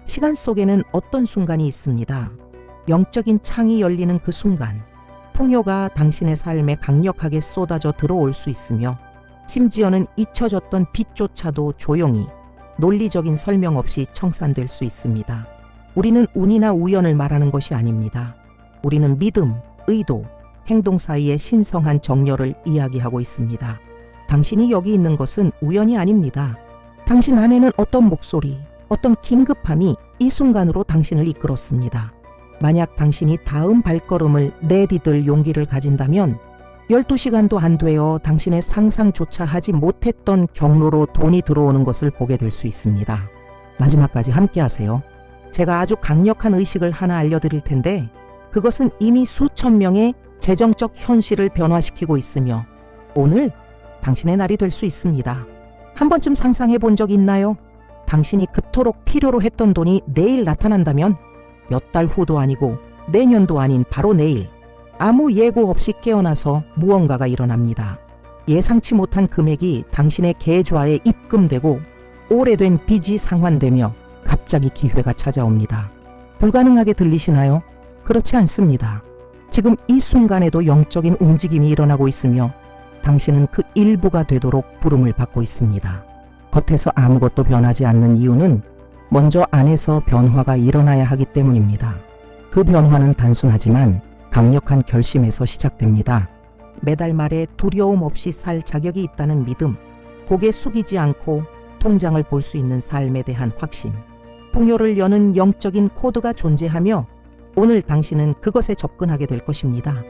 시간 속에는 어떤 순간이 있습니다. 영적인 창이 열리는 그 순간, 풍요가 당신의 삶에 강력하게 쏟아져 들어올 수 있으며, 심지어는 잊혀졌던 빛조차도 조용히 논리적인 설명 없이 청산될 수 있습니다. 우리는 운이나 우연을 말하는 것이 아닙니다. 우리는 믿음, 의도, 행동 사이의 신성한 정렬을 이야기하고 있습니다. 당신이 여기 있는 것은 우연이 아닙니다. 당신 안에는 어떤 목소리, 어떤 긴급함이 이 순간으로 당신을 이끌었습니다. 만약 당신이 다음 발걸음을 내디딜 용기를 가진다면 12시간도 안 되어 당신의 상상조차 하지 못했던 경로로 돈이 들어오는 것을 보게 될 수 있습니다. 마지막까지 함께 하세요. 제가 아주 강력한 의식을 하나 알려드릴 텐데, 그것은 이미 수천 명의 재정적 현실을 변화시키고 있으며 오늘 당신의 날이 될 수 있습니다. 한 번쯤 상상해 본 적 있나요? 당신이 그토록 필요로 했던 돈이 내일 나타난다면 몇 달 후도 아니고 내년도 아닌 바로 내일, 아무 예고 없이 깨어나서 무언가가 일어납니다. 예상치 못한 금액이 당신의 계좌에 입금되고 오래된 빚이 상환되며 갑자기 기회가 찾아옵니다. 불가능하게 들리시나요? 그렇지 않습니다. 지금 이 순간에도 영적인 움직임이 일어나고 있으며 당신은 그 일부가 되도록 부름을 받고 있습니다. 겉에서 아무것도 변하지 않는 이유는 먼저 안에서 변화가 일어나야 하기 때문입니다. 그 변화는 단순하지만 강력한 결심에서 시작됩니다. 매달 말에 두려움 없이 살 자격이 있다는 믿음, 고개 숙이지 않고 통장을 볼 수 있는 삶에 대한 확신, 풍요를 여는 영적인 코드가 존재하며 오늘 당신은 그것에 접근하게 될 것입니다.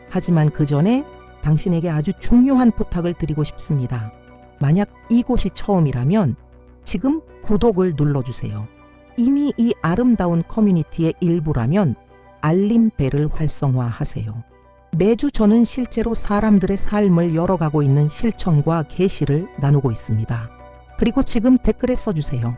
하지만 그 전에 당신에게 아주 중요한 부탁을 드리고 싶습니다. 만약 이곳이 처음이라면 지금 구독을 눌러주세요. 이미 이 아름다운 커뮤니티의 일부라면 알림벨을 활성화하세요. 매주 저는 실제로 사람들의 삶을 열어가고 있는 실천과 계시를 나누고 있습니다. 그리고 지금 댓글에 써주세요.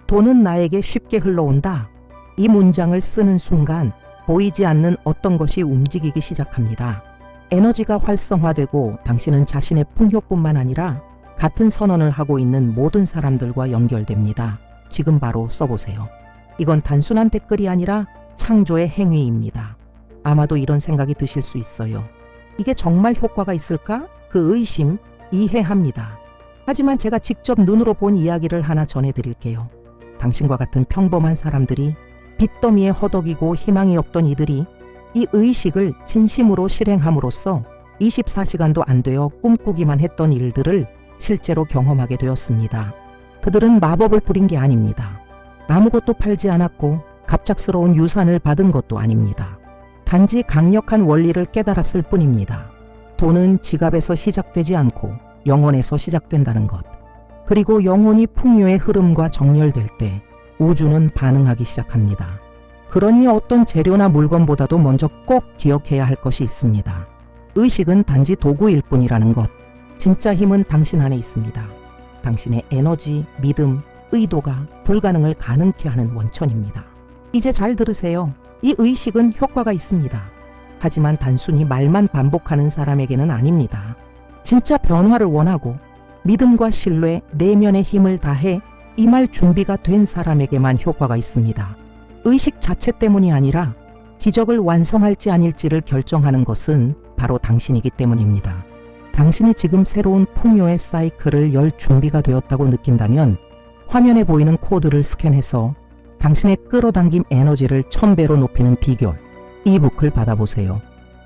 돈은 나에게 쉽게 흘러온다. 이 문장을 쓰는 순간 보이지 않는 어떤 것이 움직이기 시작합니다. 에너지가 활성화되고 당신은 자신의 풍요뿐만 아니라 같은 선언을 하고 있는 모든 사람들과 연결됩니다. 지금 바로 써보세요. 이건 단순한 댓글이 아니라 창조의 행위입니다. 아마도 이런 생각이 드실 수 있어요. 이게 정말 효과가 있을까? 그 의심 이해합니다. 하지만 제가 직접 눈으로 본 이야기를 하나 전해드릴게요. 당신과 같은 평범한 사람들이 빚더미에 허덕이고 희망이 없던 이들이 이 의식을 진심으로 실행함으로써 24시간도 안 되어 꿈꾸기만 했던 일들을 실제로 경험하게 되었습니다. 그들은 마법을 부린 게 아닙니다. 아무것도 팔지 않았고 갑작스러운 유산을 받은 것도 아닙니다. 단지 강력한 원리를 깨달았을 뿐입니다. 돈은 지갑에서 시작되지 않고 영혼에서 시작된다는 것. 그리고 영혼이 풍요의 흐름과 정렬될 때 우주는 반응하기 시작합니다. 그러니 어떤 재료나 물건보다도 먼저 꼭 기억해야 할 것이 있습니다. 의식은 단지 도구일 뿐이라는 것. 진짜 힘은 당신 안에 있습니다. 당신의 에너지, 믿음, 의도가 불가능을 가능케 하는 원천입니다. 이제 잘 들으세요. 이 의식은 효과가 있습니다. 하지만 단순히 말만 반복하는 사람에게는 아닙니다. 진짜 변화를 원하고 믿음과 신뢰, 내면의 힘을 다해 임할 준비가 된 사람에게만 효과가 있습니다. 의식 자체 때문이 아니라 기적을 완성할지 아닐지를 결정하는 것은 바로 당신이기 때문입니다. 당신이 지금 새로운 풍요의 사이클을 열 준비가 되었다고 느낀다면 화면에 보이는 코드를 스캔해서 당신의 끌어당김 에너지를 1000배로 높이는 비결, 이북을 받아보세요.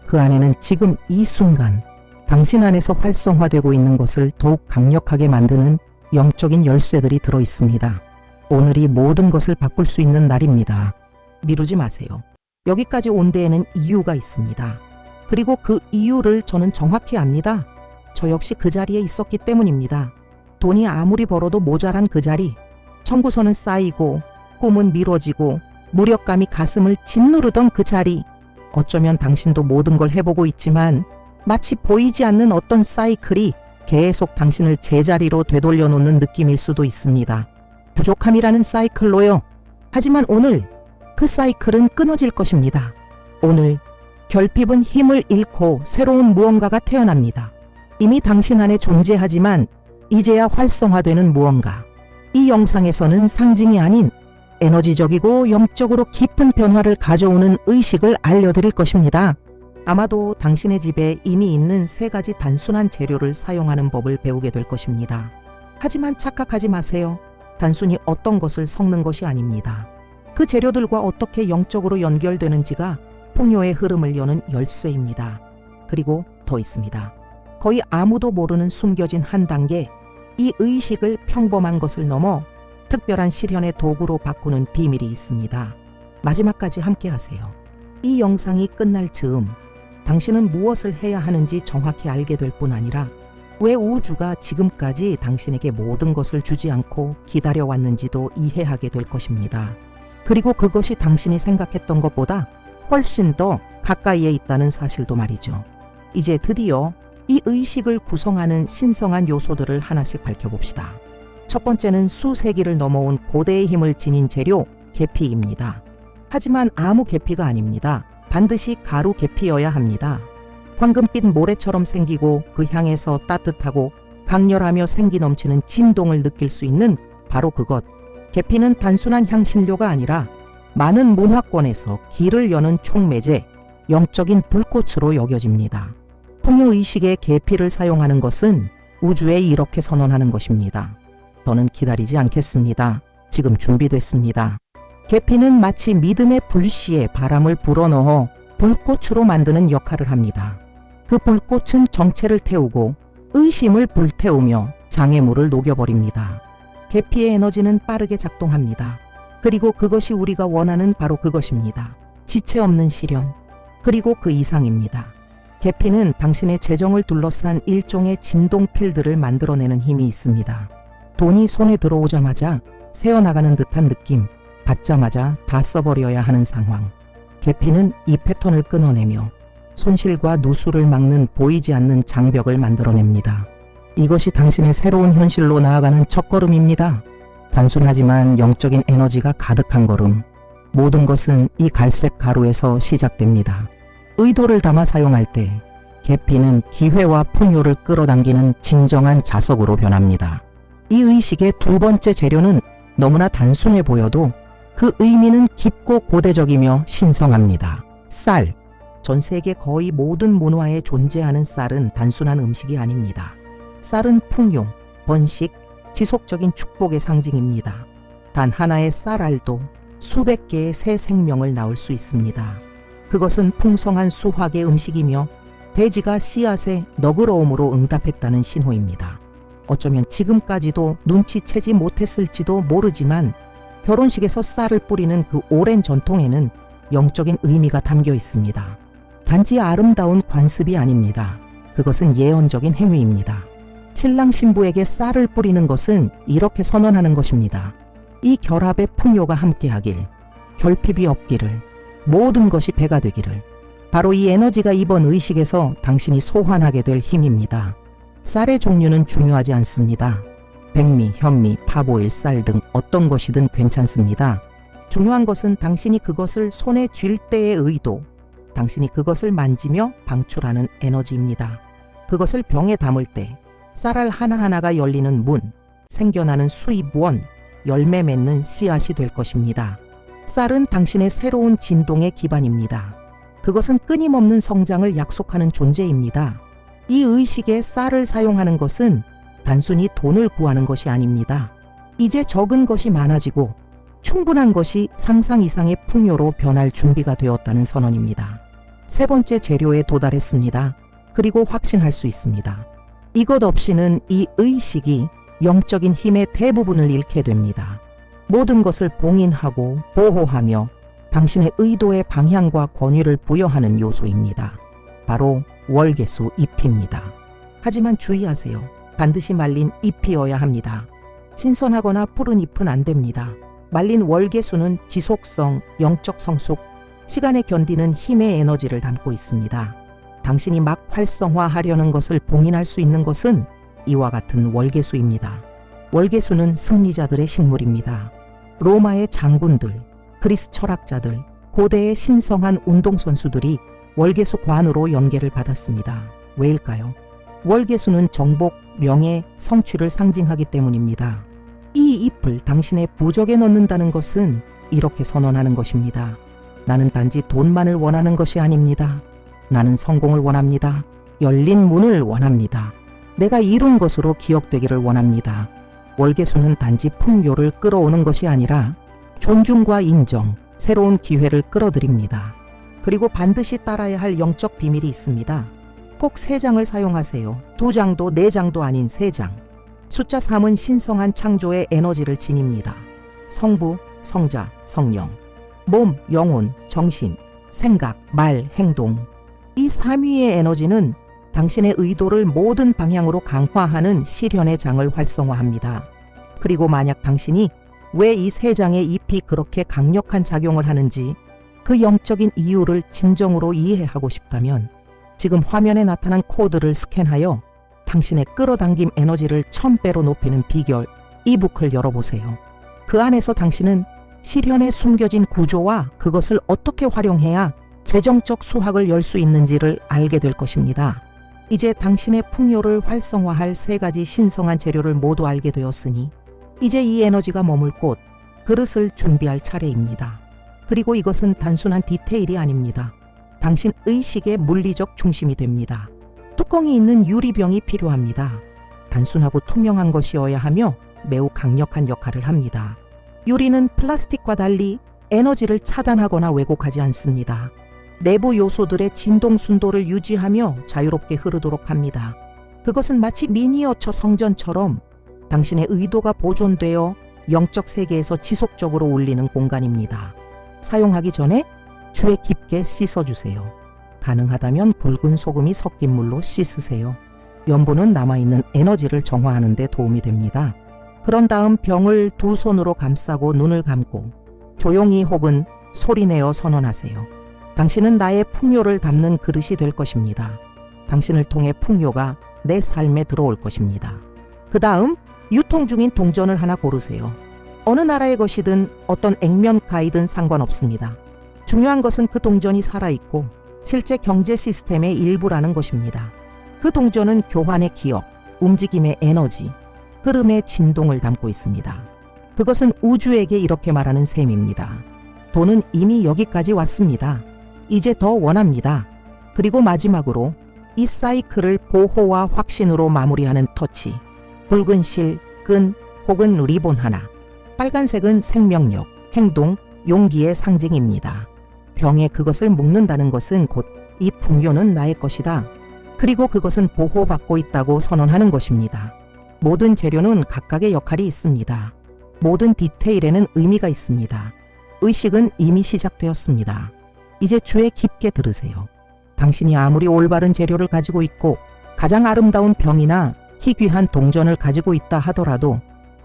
그 안에는 지금 이 순간 당신 안에서 활성화되고 있는 것을 더욱 강력하게 만드는 영적인 열쇠들이 들어 있습니다. 오늘이 모든 것을 바꿀 수 있는 날입니다. 미루지 마세요. 여기까지 온 데에는 이유가 있습니다. 그리고 그 이유를 저는 정확히 압니다. 저 역시 그 자리에 있었기 때문입니다. 돈이 아무리 벌어도 모자란 그 자리, 청구서는 쌓이고 꿈은 미뤄지고 무력감이 가슴을 짓누르던 그 자리. 어쩌면 당신도 모든 걸 해보고 있지만 마치 보이지 않는 어떤 사이클이 계속 당신을 제자리로 되돌려 놓는 느낌일 수도 있습니다. 부족함이라는 사이클로요. 하지만 오늘 그 사이클은 끊어질 것입니다. 오늘 결핍은 힘을 잃고 새로운 무언가가 태어납니다. 이미 당신 안에 존재하지만 이제야 활성화되는 무언가. 이 영상에서는 상징이 아닌 에너지적이고 영적으로 깊은 변화를 가져오는 의식을 알려드릴 것입니다. 아마도 당신의 집에 이미 있는 3가지 단순한 재료를 사용하는 법을 배우게 될 것입니다. 하지만 착각하지 마세요. 단순히 어떤 것을 섞는 것이 아닙니다. 그 재료들과 어떻게 영적으로 연결되는지가 풍요의 흐름을 여는 열쇠입니다. 그리고 더 있습니다. 거의 아무도 모르는 숨겨진 한 단계, 이 의식을 평범한 것을 넘어 특별한 실현의 도구로 바꾸는 비밀이 있습니다. 마지막까지 함께 하세요. 이 영상이 끝날 즈음 당신은 무엇을 해야 하는지 정확히 알게 될 뿐 아니라 왜 우주가 지금까지 당신에게 모든 것을 주지 않고 기다려왔는지도 이해하게 될 것입니다. 그리고 그것이 당신이 생각했던 것보다 훨씬 더 가까이에 있다는 사실도 말이죠. 이제 드디어 이 의식을 구성하는 신성한 요소들을 하나씩 밝혀봅시다. 첫 번째는 수세기를 넘어온 고대의 힘을 지닌 재료, 계피입니다. 하지만 아무 계피가 아닙니다. 반드시 가루 계피여야 합니다. 황금빛 모래처럼 생기고 그 향에서 따뜻하고 강렬하며 생기 넘치는 진동을 느낄 수 있는 바로 그것. 계피는 단순한 향신료가 아니라 많은 문화권에서 길을 여는 촉매제, 영적인 불꽃으로 여겨집니다. 풍요의식에 계피를 사용하는 것은 우주에 이렇게 선언하는 것입니다. 더는 기다리지 않겠습니다. 지금 준비됐습니다. 계피는 마치 믿음의 불씨에 바람을 불어넣어 불꽃으로 만드는 역할을 합니다. 그 불꽃은 정체를 태우고 의심을 불태우며 장애물을 녹여버립니다. 계피의 에너지는 빠르게 작동합니다. 그리고 그것이 우리가 원하는 바로 그것입니다. 지체 없는 실현, 그리고 그 이상입니다. 계피는 당신의 재정을 둘러싼 일종의 진동 필드를 만들어내는 힘이 있습니다. 돈이 손에 들어오자마자 새어나가는 듯한 느낌, 받자마자 다 써버려야 하는 상황. 계피는 이 패턴을 끊어내며 손실과 누수를 막는 보이지 않는 장벽을 만들어냅니다. 이것이 당신의 새로운 현실로 나아가는 첫걸음입니다. 단순하지만 영적인 에너지가 가득한 걸음. 모든 것은 이 갈색 가루에서 시작됩니다. 의도를 담아 사용할 때 계피는 기회와 풍요를 끌어당기는 진정한 자석으로 변합니다. 이 의식의 두 번째 재료는 너무나 단순해 보여도 그 의미는 깊고 고대적이며 신성합니다. 쌀. 전 세계 거의 모든 문화에 존재하는 쌀은 단순한 음식이 아닙니다. 쌀은 풍요, 번식, 지속적인 축복의 상징입니다. 단 하나의 쌀알도 수백 개의 새 생명을 낳을 수 있습니다. 그것은 풍성한 수확의 음식이며 대지가 씨앗의 너그러움으로 응답했다는 신호입니다. 어쩌면 지금까지도 눈치채지 못했을지도 모르지만 결혼식에서 쌀을 뿌리는 그 오랜 전통에는 영적인 의미가 담겨 있습니다. 단지 아름다운 관습이 아닙니다. 그것은 예언적인 행위입니다. 신랑 신부에게 쌀을 뿌리는 것은 이렇게 선언하는 것입니다. 이 결합의 풍요가 함께하길, 결핍이 없기를, 모든 것이 배가 되기를. 바로 이 에너지가 이번 의식에서 당신이 소환하게 될 힘입니다. 쌀의 종류는 중요하지 않습니다. 백미, 현미, 파보일, 쌀 등 어떤 것이든 괜찮습니다. 중요한 것은 당신이 그것을 손에 쥘 때의 의도, 당신이 그것을 만지며 방출하는 에너지입니다. 그것을 병에 담을 때 쌀알 하나하나가 열리는 문, 생겨나는 수입원, 열매 맺는 씨앗이 될 것입니다. 쌀은 당신의 새로운 진동의 기반입니다. 그것은 끊임없는 성장을 약속하는 존재입니다. 이 의식에 쌀을 사용하는 것은 단순히 돈을 구하는 것이 아닙니다. 이제 적은 것이 많아지고 충분한 것이 상상 이상의 풍요로 변할 준비가 되었다는 선언입니다. 세 번째 재료에 도달했습니다. 그리고 확신할 수 있습니다. 이것 없이는 이 의식이 영적인 힘의 대부분을 잃게 됩니다. 모든 것을 봉인하고 보호하며 당신의 의도의 방향과 권위를 부여하는 요소입니다. 바로 월계수 잎입니다. 하지만 주의하세요. 반드시 말린 잎이어야 합니다. 신선하거나 푸른 잎은 안 됩니다. 말린 월계수는 지속성, 영적 성숙, 시간에 견디는 힘의 에너지를 담고 있습니다. 당신이 막 활성화하려는 것을 봉인할 수 있는 것은 이와 같은 월계수입니다. 월계수는 승리자들의 식물입니다. 로마의 장군들, 그리스 철학자들, 고대의 신성한 운동선수들이 월계수 관으로 연계를 받았습니다. 왜일까요? 월계수는 정복, 명예, 성취를 상징하기 때문입니다. 이 잎을 당신의 부적에 넣는다는 것은 이렇게 선언하는 것입니다. 나는 단지 돈만을 원하는 것이 아닙니다. 나는 성공을 원합니다. 열린 문을 원합니다. 내가 이룬 것으로 기억되기를 원합니다. 월계수는 단지 풍요를 끌어오는 것이 아니라 존중과 인정, 새로운 기회를 끌어들입니다. 그리고 반드시 따라야 할 영적 비밀이 있습니다. 꼭 3장을 사용하세요. 2장도 4장도 아닌 3장. 숫자 3은 신성한 창조의 에너지를 지닙니다. 성부, 성자, 성령, 몸, 영혼, 정신, 생각, 말, 행동. 이 3위의 에너지는 당신의 의도를 모든 방향으로 강화하는 실현의 장을 활성화합니다. 그리고 만약 당신이 왜 이 3장의 잎이 그렇게 강력한 작용을 하는지 그 영적인 이유를 진정으로 이해하고 싶다면 지금 화면에 나타난 코드를 스캔하여 당신의 끌어당김 에너지를 1000배로 높이는 비결 이북을 열어보세요. 그 안에서 당신은 실현에 숨겨진 구조와 그것을 어떻게 활용해야 재정적 수확을 열 수 있는지를 알게 될 것입니다. 이제 당신의 풍요를 활성화할 3가지 신성한 재료를 모두 알게 되었으니 이제 이 에너지가 머물 곳, 그릇을 준비할 차례입니다. 그리고 이것은 단순한 디테일이 아닙니다. 당신 의식의 물리적 중심이 됩니다. 뚜껑이 있는 유리병이 필요합니다. 단순하고 투명한 것이어야 하며 매우 강력한 역할을 합니다. 유리는 플라스틱과 달리 에너지를 차단하거나 왜곡하지 않습니다. 내부 요소들의 진동 순도를 유지하며 자유롭게 흐르도록 합니다. 그것은 마치 미니어처 성전처럼 당신의 의도가 보존되어 영적 세계에서 지속적으로 울리는 공간입니다. 사용하기 전에 주에 깊게 씻어주세요. 가능하다면 굵은 소금이 섞인 물로 씻으세요. 염분은 남아있는 에너지를 정화하는 데 도움이 됩니다. 그런 다음 병을 2 손으로 감싸고 눈을 감고 조용히 혹은 소리내어 선언하세요. 당신은 나의 풍요를 담는 그릇이 될 것입니다. 당신을 통해 풍요가 내 삶에 들어올 것입니다. 그 다음 유통 중인 동전을 하나 고르세요. 어느 나라의 것이든 어떤 액면가이든 상관없습니다. 중요한 것은 그 동전이 살아있고 실제 경제 시스템의 일부라는 것입니다. 그 동전은 교환의 기억, 움직임의 에너지, 흐름의 진동을 담고 있습니다. 그것은 우주에게 이렇게 말하는 셈입니다. 돈은 이미 여기까지 왔습니다. 이제 더 원합니다. 그리고 마지막으로 이 사이클을 보호와 확신으로 마무리하는 터치. 붉은 실, 끈 혹은 리본 하나. 빨간색은 생명력, 행동, 용기의 상징입니다. 병에 그것을 묶는다는 것은 곧 이 풍요는 나의 것이다. 그리고 그것은 보호받고 있다고 선언하는 것입니다. 모든 재료는 각각의 역할이 있습니다. 모든 디테일에는 의미가 있습니다. 의식은 이미 시작되었습니다. 이제 주에 깊게 들으세요. 당신이 아무리 올바른 재료를 가지고 있고 가장 아름다운 병이나 희귀한 동전을 가지고 있다 하더라도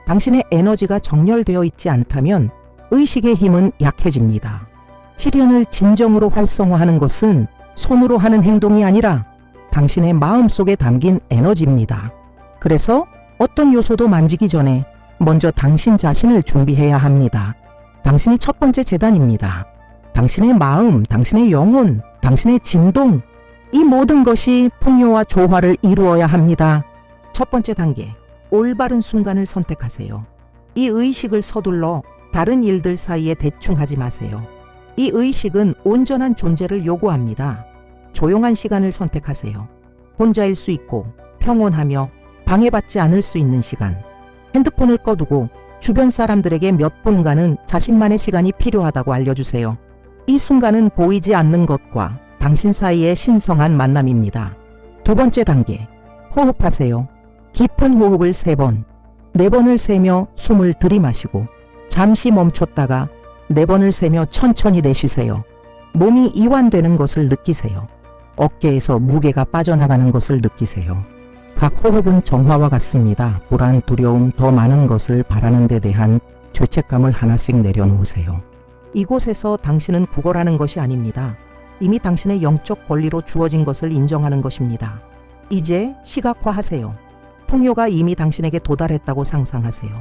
당신의 에너지가 정렬되어 있지 않다면 의식의 힘은 약해집니다. 실현을 진정으로 활성화하는 것은 손으로 하는 행동이 아니라 당신의 마음속에 담긴 에너지입니다. 그래서 어떤 요소도 만지기 전에 먼저 당신 자신을 준비해야 합니다. 당신이 첫 번째 재단입니다. 당신의 마음, 당신의 영혼, 당신의 진동, 이 모든 것이 풍요와 조화를 이루어야 합니다. 첫 번째 단계, 올바른 순간을 선택하세요. 이 의식을 서둘러 다른 일들 사이에 대충 하지 마세요. 이 의식은 온전한 존재를 요구합니다. 조용한 시간을 선택하세요. 혼자일 수 있고 평온하며 방해받지 않을 수 있는 시간. 핸드폰을 꺼두고 주변 사람들에게 몇 분간은 자신만의 시간이 필요하다고 알려주세요. 이 순간은 보이지 않는 것과 당신 사이의 신성한 만남입니다. 2번째 단계, 호흡하세요. 깊은 호흡을 3번, 4번을 세며 숨을 들이마시고 잠시 멈췄다가 4번을 세며 천천히 내쉬세요. 몸이 이완되는 것을 느끼세요. 어깨에서 무게가 빠져나가는 것을 느끼세요. 각 호흡은 정화와 같습니다. 불안, 두려움, 더 많은 것을 바라는 데 대한 죄책감을 하나씩 내려놓으세요. 이곳에서 당신은 구걸하는 것이 아닙니다. 이미 당신의 영적 권리로 주어진 것을 인정하는 것입니다. 이제 시각화하세요. 풍요가 이미 당신에게 도달했다고 상상하세요.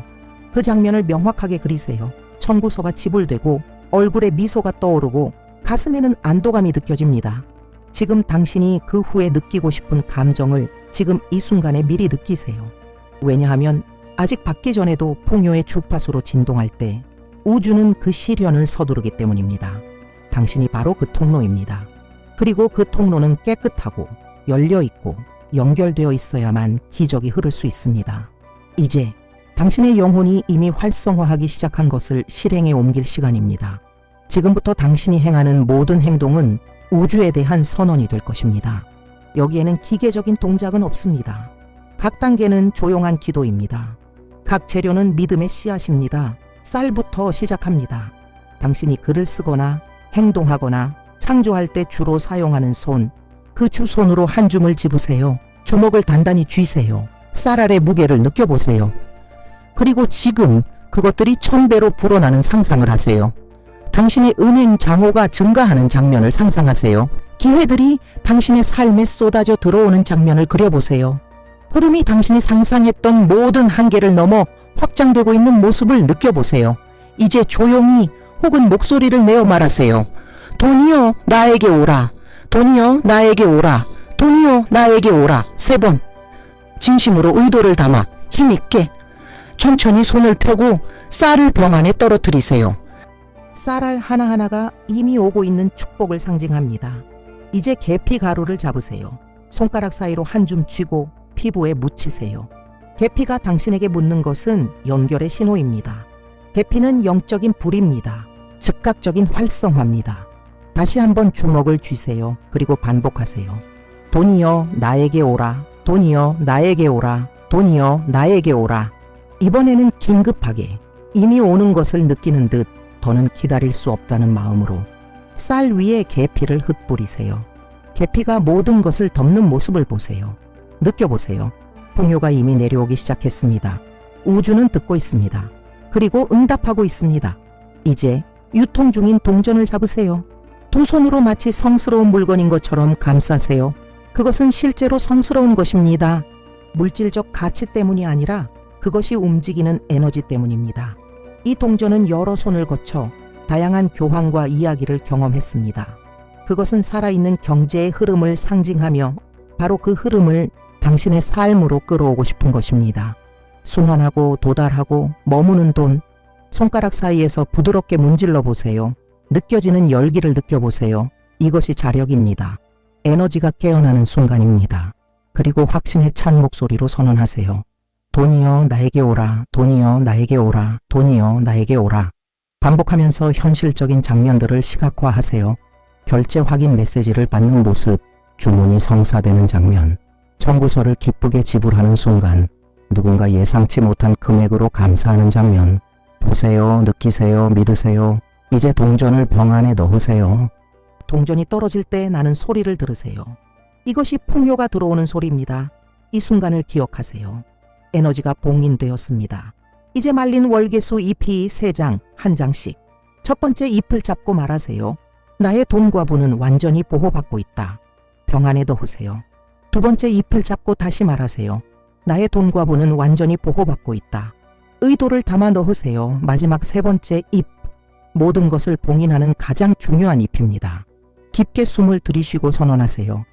그 장면을 명확하게 그리세요. 청구서가 지불되고 얼굴에 미소가 떠오르고 가슴에는 안도감이 느껴집니다. 지금 당신이 그 후에 느끼고 싶은 감정을 지금 이 순간에 미리 느끼세요. 왜냐하면 아직 받기 전에도 풍요의 주파수로 진동할 때 우주는 그 시련을 서두르기 때문입니다. 당신이 바로 그 통로입니다. 그리고 그 통로는 깨끗하고 열려있고 연결되어 있어야만 기적이 흐를 수 있습니다. 이제 당신의 영혼이 이미 활성화하기 시작한 것을 실행에 옮길 시간입니다. 지금부터 당신이 행하는 모든 행동은 우주에 대한 선언이 될 것입니다. 여기에는 기계적인 동작은 없습니다. 각 단계는 조용한 기도입니다. 각 재료는 믿음의 씨앗입니다. 쌀부터 시작합니다. 당신이 글을 쓰거나 행동하거나 창조할 때 주로 사용하는 손, 그 주 손으로 한 줌을 집으세요. 주먹을 단단히 쥐세요. 쌀 아래 무게를 느껴보세요. 그리고 지금 그것들이 1000배로 불어나는 상상을 하세요. 당신의 은행 장호가 증가하는 장면을 상상하세요. 기회들이 당신의 삶에 쏟아져 들어오는 장면을 그려보세요. 흐름이 당신이 상상했던 모든 한계를 넘어 확장되고 있는 모습을 느껴보세요. 이제 조용히 혹은 목소리를 내어 말하세요. 돈이여 나에게 오라. 돈이여 나에게 오라. 돈이여 나에게 오라. 3번. 진심으로 의도를 담아 힘있게 천천히 손을 펴고 쌀을 병 안에 떨어뜨리세요. 쌀알 하나하나가 이미 오고 있는 축복을 상징합니다. 이제 계피 가루를 잡으세요. 손가락 사이로 한 줌 쥐고 피부에 묻히세요. 계피가 당신에게 묻는 것은 연결의 신호입니다. 계피는 영적인 불입니다. 즉각적인 활성화입니다. 다시 한번 주먹을 쥐세요. 그리고 반복하세요. 돈이여 나에게 오라. 돈이여 나에게 오라. 돈이여 나에게 오라. 이번에는 긴급하게 이미 오는 것을 느끼는 듯 더는 기다릴 수 없다는 마음으로 쌀 위에 계피를 흩뿌리세요. 계피가 모든 것을 덮는 모습을 보세요. 느껴보세요. 풍요가 이미 내려오기 시작했습니다. 우주는 듣고 있습니다. 그리고 응답하고 있습니다. 이제 유통 중인 동전을 잡으세요. 두 손으로 마치 성스러운 물건인 것처럼 감싸세요. 그것은 실제로 성스러운 것입니다. 물질적 가치 때문이 아니라 그것이 움직이는 에너지 때문입니다. 이 동전은 여러 손을 거쳐 다양한 교환과 이야기를 경험했습니다. 그것은 살아있는 경제의 흐름을 상징하며 바로 그 흐름을 당신의 삶으로 끌어오고 싶은 것입니다. 순환하고 도달하고 머무는 돈, 손가락 사이에서 부드럽게 문질러 보세요. 느껴지는 열기를 느껴보세요. 이것이 자력입니다. 에너지가 깨어나는 순간입니다. 그리고 확신에 찬 목소리로 선언하세요. 돈이여 나에게 오라. 돈이여 나에게 오라. 돈이여 나에게 오라. 반복하면서 현실적인 장면들을 시각화하세요. 결제 확인 메시지를 받는 모습, 주문이 성사되는 장면, 청구서를 기쁘게 지불하는 순간, 누군가 예상치 못한 금액으로 감사하는 장면. 보세요, 느끼세요, 믿으세요. 이제 동전을 병 안에 넣으세요. 동전이 떨어질 때 나는 소리를 들으세요. 이것이 풍요가 들어오는 소리입니다. 이 순간을 기억하세요. 에너지가 봉인되었습니다. 이제 말린 월계수 잎이 3장, 1장씩. 첫 번째 잎을 잡고 말하세요. 나의 돈과 부는 완전히 보호받고 있다. 병 안에 넣으세요. 두 번째 잎을 잡고 다시 말하세요. 나의 돈과 부는 완전히 보호받고 있다. 의도를 담아 넣으세요. 마지막 3번째 잎. 모든 것을 봉인하는 가장 중요한 잎입니다. 깊게 숨을 들이쉬고 선언하세요.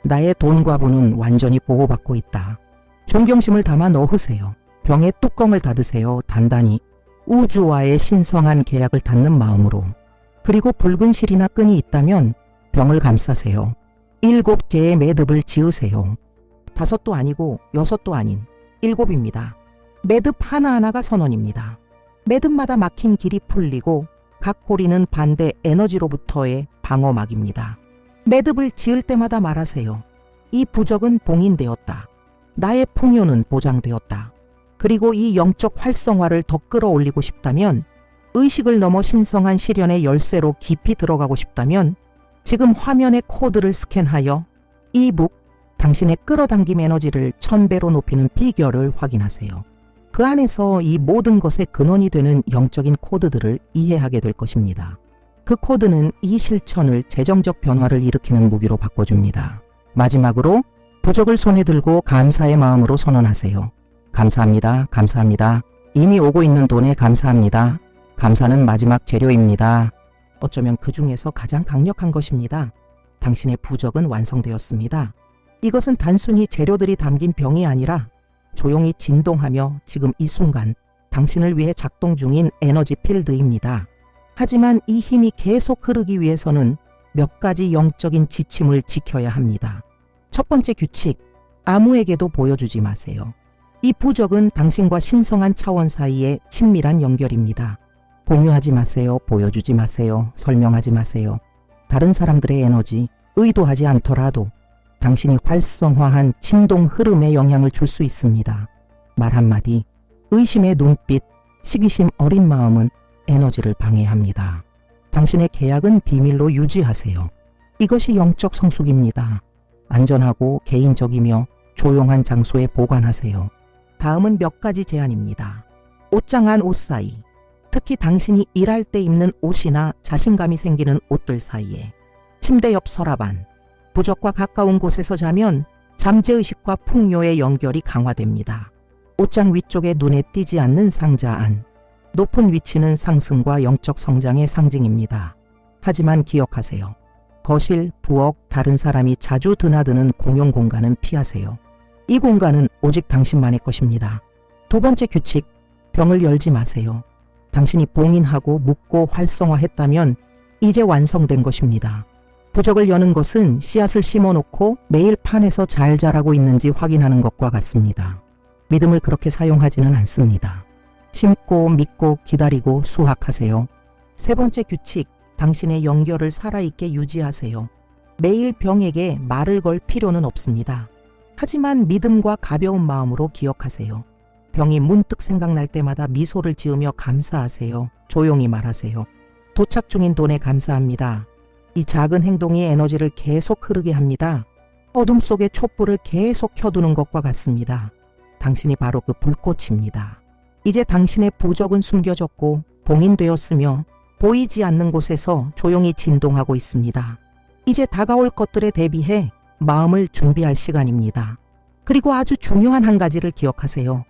나의 돈과 부는 완전히 보호받고 있다. 존경심을 담아 넣으세요. 병의 뚜껑을 닫으세요. 단단히 우주와의 신성한 계약을 닫는 마음으로. 그리고 붉은 실이나 끈이 있다면 병을 감싸세요. 7개의 매듭을 지으세요. 5도 아니고 6도 아닌 7입니다. 매듭 하나하나가 선언입니다. 매듭마다 막힌 길이 풀리고 각 고리는 반대 에너지로부터의 방어막입니다. 매듭을 지을 때마다 말하세요. 이 부적은 봉인되었다. 나의 풍요는 보장되었다. 그리고 이 영적 활성화를 더 끌어올리고 싶다면, 의식을 넘어 신성한 실현의 열쇠로 깊이 들어가고 싶다면 지금 화면의 코드를 스캔하여 이북, 당신의 끌어당김 에너지를 1000배로 높이는 비결을 확인하세요. 그 안에서 이 모든 것의 근원이 되는 영적인 코드들을 이해하게 될 것입니다. 그 코드는 이 실천을 재정적 변화를 일으키는 무기로 바꿔줍니다. 마지막으로 부적을 손에 들고 감사의 마음으로 선언하세요. 감사합니다. 감사합니다. 이미 오고 있는 돈에 감사합니다. 감사는 마지막 재료입니다. 어쩌면 그 중에서 가장 강력한 것입니다. 당신의 부적은 완성되었습니다. 이것은 단순히 재료들이 담긴 병이 아니라 조용히 진동하며 지금 이 순간 당신을 위해 작동 중인 에너지 필드입니다. 하지만 이 힘이 계속 흐르기 위해서는 몇 가지 영적인 지침을 지켜야 합니다. 첫 번째 규칙, 아무에게도 보여주지 마세요. 이 부적은 당신과 신성한 차원 사이의 친밀한 연결입니다. 공유하지 마세요. 보여주지 마세요. 설명하지 마세요. 다른 사람들의 에너지, 의도하지 않더라도 당신이 활성화한 진동 흐름에 영향을 줄 수 있습니다. 말 한마디, 의심의 눈빛, 시기심 어린 마음은 에너지를 방해합니다. 당신의 계약은 비밀로 유지하세요. 이것이 영적 성숙입니다. 안전하고 개인적이며 조용한 장소에 보관하세요. 다음은 몇 가지 제안입니다. 옷장 안 옷 사이, 특히 당신이 일할 때 입는 옷이나 자신감이 생기는 옷들 사이에, 침대 옆 서랍 안, 부적과 가까운 곳에서 자면 잠재의식과 풍요의 연결이 강화됩니다. 옷장 위쪽에 눈에 띄지 않는 상자 안, 높은 위치는 상승과 영적 성장의 상징입니다. 하지만 기억하세요. 거실, 부엌, 다른 사람이 자주 드나드는 공용 공간은 피하세요. 이 공간은 오직 당신만의 것입니다. 두 번째 규칙, 병을 열지 마세요. 당신이 봉인하고 묶고 활성화했다면 이제 완성된 것입니다. 부적을 여는 것은 씨앗을 심어놓고 매일 판에서 잘 자라고 있는지 확인하는 것과 같습니다. 믿음을 그렇게 사용하지는 않습니다. 심고 믿고 기다리고 수확하세요. 세 번째 규칙, 당신의 연결을 살아있게 유지하세요. 매일 병에게 말을 걸 필요는 없습니다. 하지만 믿음과 가벼운 마음으로 기억하세요. 병이 문득 생각날 때마다 미소를 지으며 감사하세요. 조용히 말하세요. 도착 중인 돈에 감사합니다. 이 작은 행동이 에너지를 계속 흐르게 합니다. 어둠 속에 촛불을 계속 켜두는 것과 같습니다. 당신이 바로 그 불꽃입니다. 이제 당신의 부적은 숨겨졌고 봉인되었으며 보이지 않는 곳에서 조용히 진동하고 있습니다. 이제 다가올 것들에 대비해 마음을 준비할 시간입니다. 그리고 아주 중요한 한 가지를 기억하세요.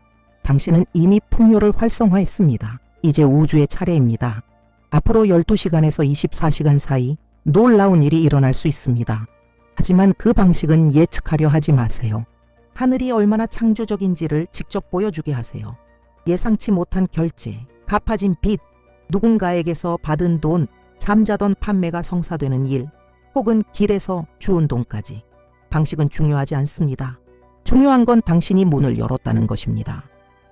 당신은 이미 풍요를 활성화했습니다. 이제 우주의 차례입니다. 앞으로 12시간에서 24시간 사이 놀라운 일이 일어날 수 있습니다. 하지만 그 방식은 예측하려 하지 마세요. 하늘이 얼마나 창조적인지를 직접 보여주게 하세요. 예상치 못한 결제, 갚아진 빚, 누군가에게서 받은 돈, 잠자던 판매가 성사되는 일, 혹은 길에서 주운 돈까지. 방식은 중요하지 않습니다. 중요한 건 당신이 문을 열었다는 것입니다.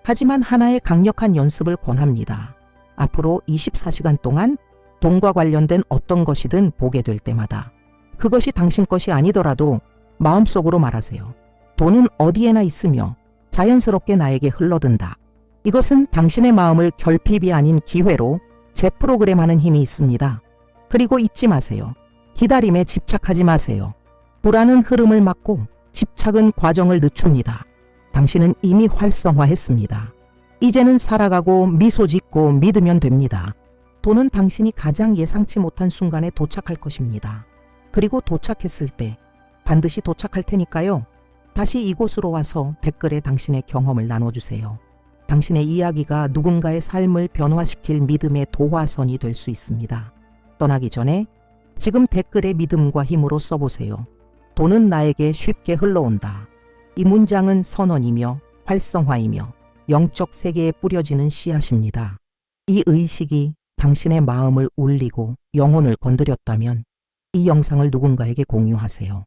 하지만 하나의 강력한 연습을 권합니다. 앞으로 24시간 동안 돈과 관련된 어떤 것이든 보게 될 때마다 그것이 당신 것이 아니더라도 마음속으로 말하세요. 돈은 어디에나 있으며 자연스럽게 나에게 흘러든다. 이것은 당신의 마음을 결핍이 아닌 기회로 재프로그램하는 힘이 있습니다. 그리고 잊지 마세요. 기다림에 집착하지 마세요. 불안은 흐름을 막고 집착은 과정을 늦춥니다. 당신은 이미 활성화했습니다. 이제는 살아가고 미소 짓고 믿으면 됩니다. 돈은 당신이 가장 예상치 못한 순간에 도착할 것입니다. 그리고 도착했을 때 반드시 도착할 테니까요. 다시 이곳으로 와서 댓글에 당신의 경험을 나눠주세요. 당신의 이야기가 누군가의 삶을 변화시킬 믿음의 도화선이 될 수 있습니다. 떠나기 전에 지금 댓글에 믿음과 힘으로 써보세요. 돈은 나에게 쉽게 흘러온다. 이 문장은 선언이며 활성화이며 영적 세계에 뿌려지는 씨앗입니다. 이 의식이 당신의 마음을 울리고 영혼을 건드렸다면 이 영상을 누군가에게 공유하세요.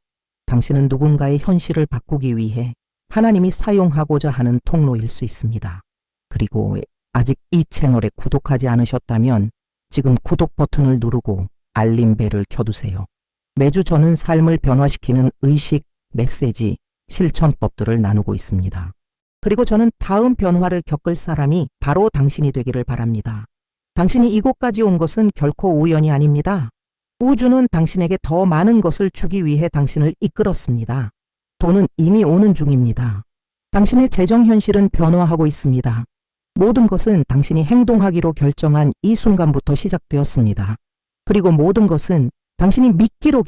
당신은 누군가의 현실을 바꾸기 위해 하나님이 사용하고자 하는 통로일 수 있습니다. 그리고 아직 이 채널에 구독하지 않으셨다면 지금 구독 버튼을 누르고 알림벨을 켜두세요. 매주 저는 삶을 변화시키는 의식, 메시지, 실천법들을 나누고 있습니다. 그리고 저는 다음 변화를 겪을 사람이 바로 당신이 되기를 바랍니다. 당신이 이곳까지 온 것은 결코 우연이 아닙니다. 우주는 당신에게 더 많은 것을 주기 위해 당신을 이끌었습니다. 돈은 이미 오는 중입니다. 당신의 재정 현실은 변화하고 있습니다. 모든 것은 당신이 행동하기로 결정한 이 순간부터 시작되었습니다. 그리고 모든 것은 당신이 믿기로